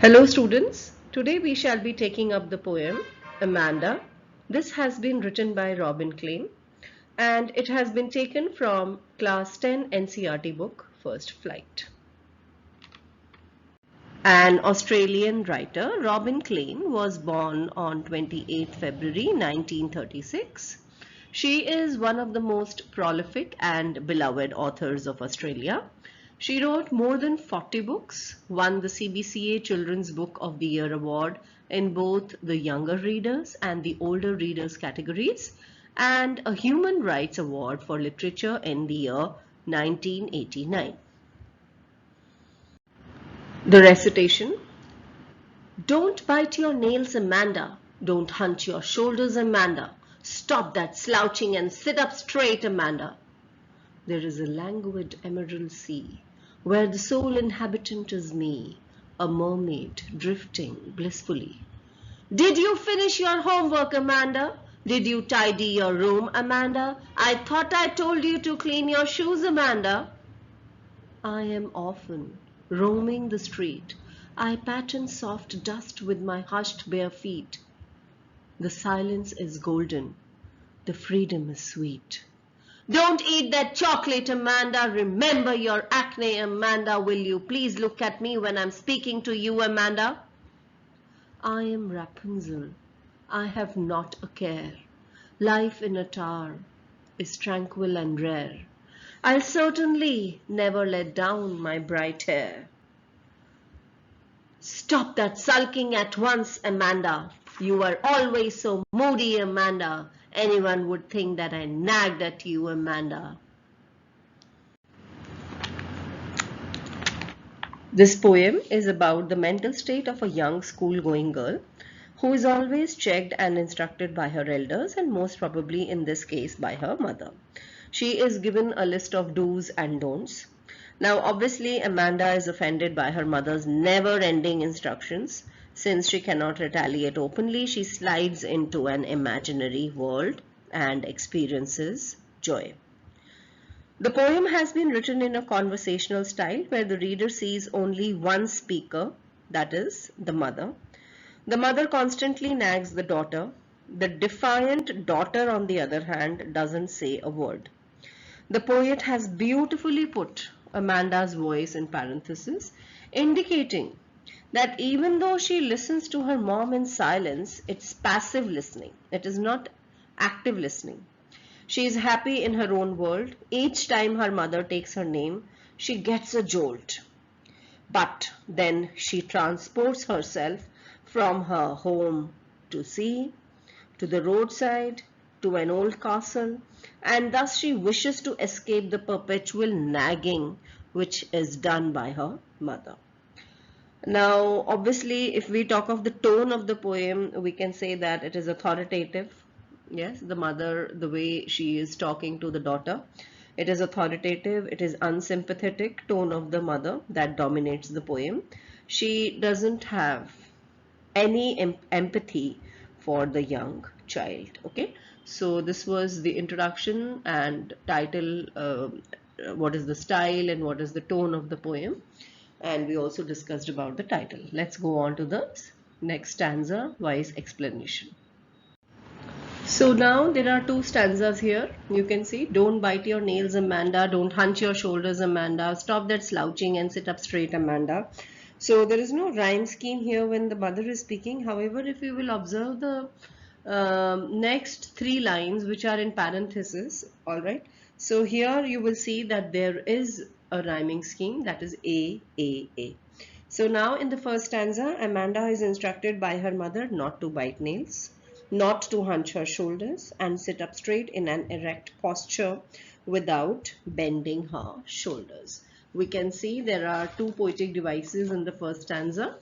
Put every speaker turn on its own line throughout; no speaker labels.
Hello students, today we shall be taking up the poem Amanda. This has been written by Robin Klein and it has been taken from class 10 NCERT book First Flight. An Australian writer, Robin Klein was born on 28 February 1936. She is one of the most prolific and beloved authors of Australia. She wrote more than 40 books, won the CBCA Children's Book of the Year award in both the younger readers and the older readers categories, and a Human Rights Award for Literature in the year 1989. The recitation. Don't bite your nails, Amanda. Don't hunch your shoulders, Amanda. Stop that slouching and sit up straight, Amanda. There is a languid emerald sea, where the sole inhabitant is me, a mermaid drifting blissfully. Did you finish your homework, Amanda? Did you tidy your room, Amanda? I thought I told you to clean your shoes, Amanda. I am often roaming the street. I pattern soft dust with my hushed bare feet. The silence is golden. The freedom is sweet. Don't eat that chocolate, Amanda. Remember your acne, Amanda. Will you please look at me when I'm speaking to you, Amanda? I am Rapunzel. I have not a care. Life in a tower is tranquil and rare. I'll certainly never let down my bright hair. Stop that sulking at once, Amanda. You are always so moody, Amanda. Anyone would think that I nagged at you, Amanda. This poem is about the mental state of a young school-going girl who is always checked and instructed by her elders, and most probably in this case by her mother. She is given a list of do's and don'ts. Now obviously Amanda is offended by her mother's never-ending instructions. Since she cannot retaliate openly, she slides into an imaginary world and experiences joy. The poem has been written in a conversational style where the reader sees only one speaker, that is, the mother. The mother constantly nags the daughter. The defiant daughter, on the other hand, doesn't say a word. The poet has beautifully put Amanda's voice in parentheses, indicating that even though she listens to her mom in silence, it's passive listening. It is not active listening. She is happy in her own world. Each time her mother takes her name, she gets a jolt. But then she transports herself from her home to sea, to the roadside, to an old castle, and thus she wishes to escape the perpetual nagging which is done by her mother. Now, obviously, if we talk of the tone of the poem, we can say that it is authoritative. Yes, the mother, the way she is talking to the daughter, it is authoritative, it is unsympathetic tone of the mother that dominates the poem. She doesn't have any empathy for the young child. Okay, so this was the introduction and title, what is the style and what is the tone of the poem, and we also discussed about the title. Let's go on to the next stanza wise explanation. So now there are two stanzas here. You can see, don't bite your nails, Amanda. Don't hunch your shoulders, Amanda. Stop that slouching and sit up straight, Amanda. So there is no rhyme scheme here when the mother is speaking. However, if you will observe the next three lines which are in parenthesis, all right. So here you will see that there is a rhyming scheme, that is A, A, A. So now in the first stanza, Amanda is instructed by her mother not to bite nails, not to hunch her shoulders, and sit up straight in an erect posture without bending her shoulders. We can see there are two poetic devices in the first stanza.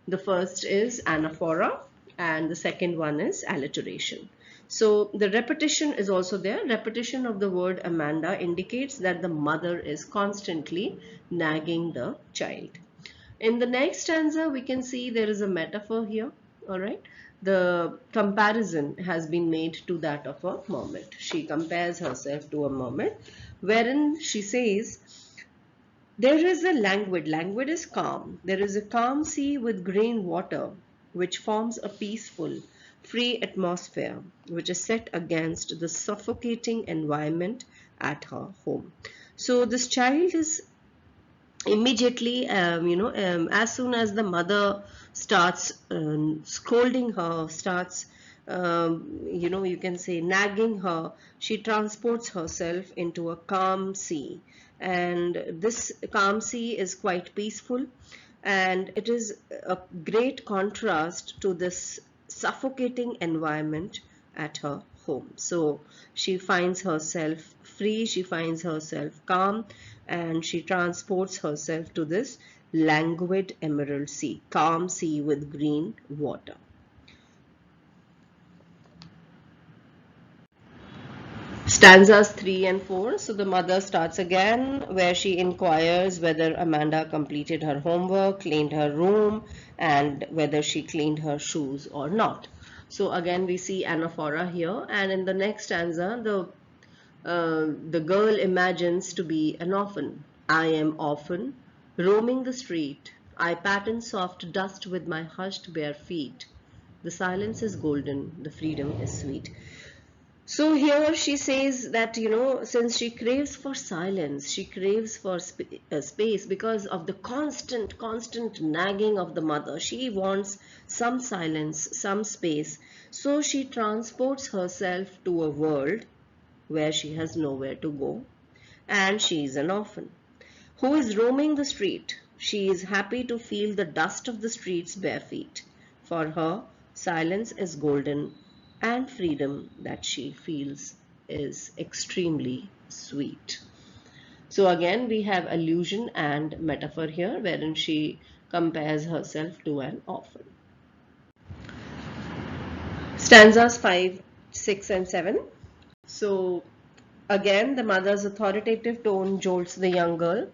The first is anaphora and the second one is alliteration. So the repetition is also there. Repetition of the word Amanda indicates that the mother is constantly nagging the child. In the next stanza, we can see there is a metaphor here. All right. The comparison has been made to that of a mermaid. She compares herself to a mermaid, wherein she says, There is a languid, languid is calm. There is a calm sea with green water, which forms a peaceful, free atmosphere, which is set against the suffocating environment at her home. So this child is immediately, as soon as the mother starts scolding her, starts, you can say nagging her, she transports herself into a calm sea. And this calm sea is quite peaceful, and it is a great contrast to this suffocating environment at her home. So she finds herself free, she finds herself calm, and she transports herself to this languid emerald sea, calm sea with green water. Stanzas 3 and 4. So the mother starts again, where she inquires whether Amanda completed her homework, cleaned her room, and whether she cleaned her shoes or not. So again we see anaphora here, and in the next stanza the girl imagines to be an orphan. I am orphan, roaming the street. I pattern soft dust with my hushed bare feet. The silence is golden, the freedom is sweet. So here she says that, since she craves for silence, she craves for space because of the constant nagging of the mother. She wants some silence, some space. So she transports herself to a world where she has nowhere to go, and she is an orphan who is roaming the street. She is happy to feel the dust of the street's bare feet. For her, silence is golden, and freedom that she feels is extremely sweet. So again, we have allusion and metaphor here, wherein she compares herself to an orphan. Stanzas 5, 6, and 7. So again, the mother's authoritative tone jolts the young girl.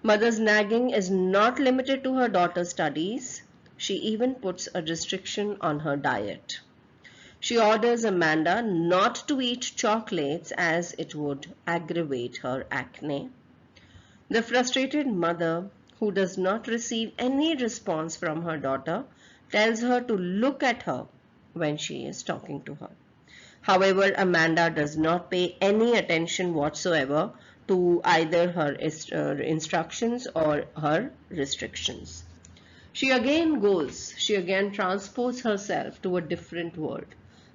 Mother's nagging is not limited to her daughter's studies. She even puts a restriction on her diet. She orders Amanda not to eat chocolates as it would aggravate her acne. The frustrated mother, who does not receive any response from her daughter, tells her to look at her when she is talking to her. However, Amanda does not pay any attention whatsoever to either her instructions or her restrictions. She again transports herself to a different world.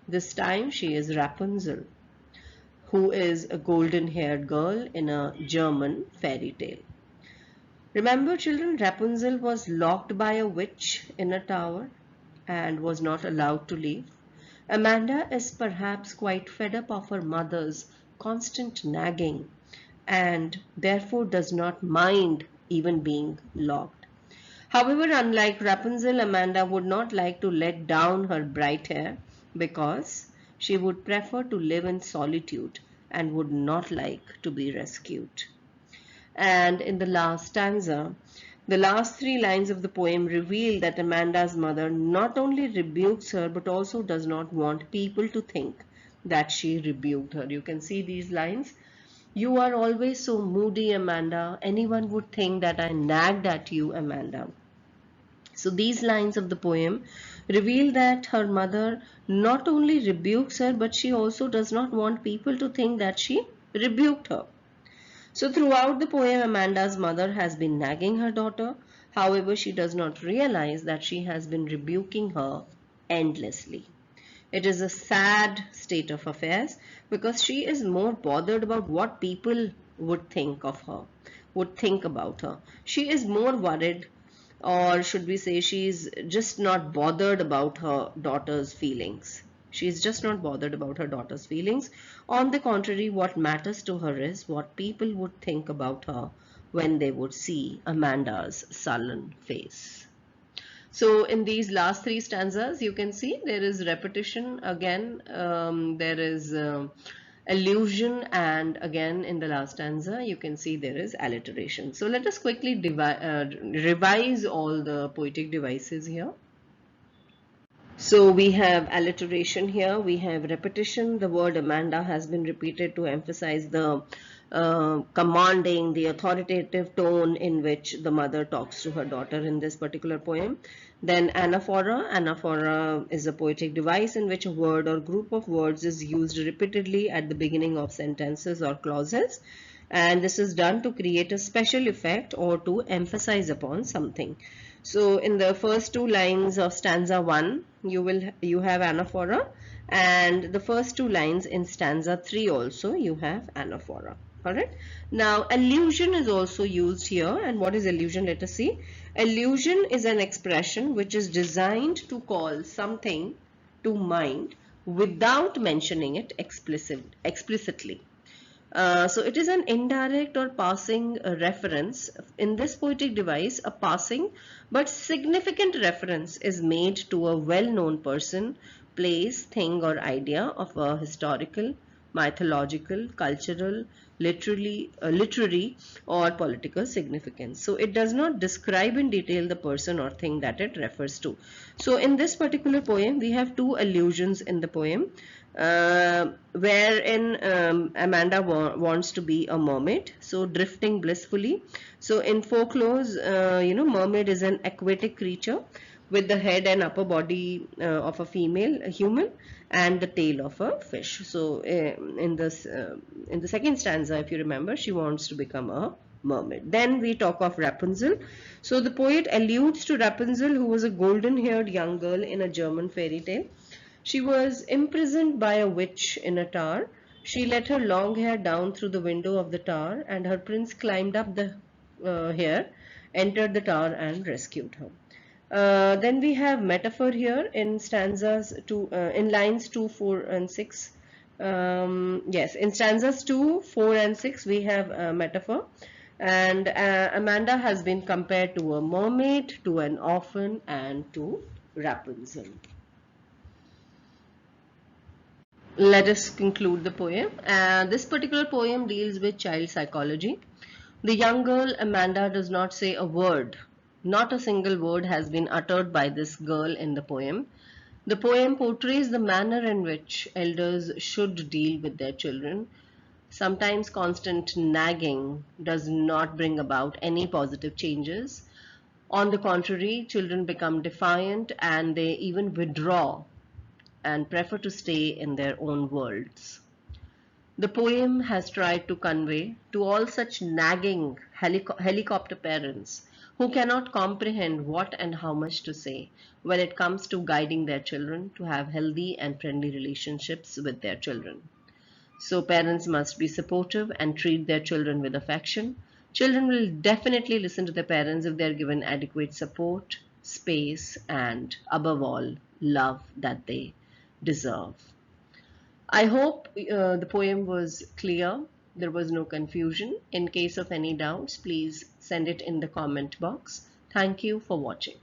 This time she is Rapunzel, who is a golden-haired girl in a German fairy tale. Remember, children, Rapunzel was locked by a witch in a tower and was not allowed to leave. Amanda is perhaps quite fed up of her mother's constant nagging and therefore does not mind even being locked. However, unlike Rapunzel, Amanda would not like to let down her bright hair because she would prefer to live in solitude and would not like to be rescued. And in the last stanza, the last three lines of the poem reveal that Amanda's mother not only rebukes her but also does not want people to think that she rebuked her. You can see these lines. You are always so moody, Amanda. Anyone would think that I nagged at you, Amanda. So these lines of the poem reveal that her mother not only rebukes her, but she also does not want people to think that she rebuked her. So throughout the poem, Amanda's mother has been nagging her daughter. However, she does not realize that she has been rebuking her endlessly. It is a sad state of affairs because she is more bothered about what people would think of her, would think about her. She is more worried, or should we say she is just not bothered about her daughter's feelings. She is just not bothered about her daughter's feelings. On the contrary, what matters to her is what people would think about her when they would see Amanda's sullen face. So in these last three stanzas, you can see there is repetition again, there is allusion, and again in the last stanza, you can see there is alliteration. So let us quickly revise all the poetic devices here. So we have alliteration here, we have repetition. The word Amanda has been repeated to emphasize the commanding, the authoritative tone in which the mother talks to her daughter in this particular poem. Then anaphora. Anaphora is a poetic device in which a word or group of words is used repeatedly at the beginning of sentences or clauses, and this is done to create a special effect or to emphasize upon something. So in the first two lines of stanza 1, you have anaphora, and the first two lines in stanza 3 also you have anaphora. Alright. Now allusion is also used here, and what is allusion? Let us see. Allusion is an expression which is designed to call something to mind without mentioning it explicitly. So it is an indirect or passing reference. In this poetic device, a passing but significant reference is made to a well-known person, place, thing or idea of a historical, mythological, cultural, literary or political significance. So it does not describe in detail the person or thing that it refers to. So in this particular poem, we have two allusions in the poem, wherein Amanda wants to be a mermaid, so drifting blissfully. So in folklore, mermaid is an aquatic creature with the head and upper body of a female a human and the tail of a fish. So in the second stanza, if you remember, she wants to become a mermaid. Then we talk of Rapunzel. So the poet alludes to Rapunzel, who was a golden-haired young girl in a German fairy tale. She was imprisoned by a witch in a tower. She let her long hair down through the window of the tower, and her prince climbed up the hair, entered the tower, and rescued her. Then we have metaphor here in stanzas in lines 2, 4, and 6. Yes, in stanzas 2, 4, and 6 we have metaphor, and Amanda has been compared to a mermaid, to an orphan, and to Rapunzel. Let us conclude the poem. This particular poem deals with child psychology. The young girl Amanda does not say a word. Not a single word has been uttered by this girl in the poem. The poem portrays the manner in which elders should deal with their children. Sometimes constant nagging does not bring about any positive changes. On the contrary, children become defiant and they even withdraw and prefer to stay in their own worlds. The poem has tried to convey to all such nagging helicopter parents who cannot comprehend what and how much to say when it comes to guiding their children to have healthy and friendly relationships with their children. So parents must be supportive and treat their children with affection. Children will definitely listen to their parents if they are given adequate support, space, and above all, love that they deserve. I hope the poem was clear. There was no confusion. In case of any doubts, please send it in the comment box. Thank you for watching.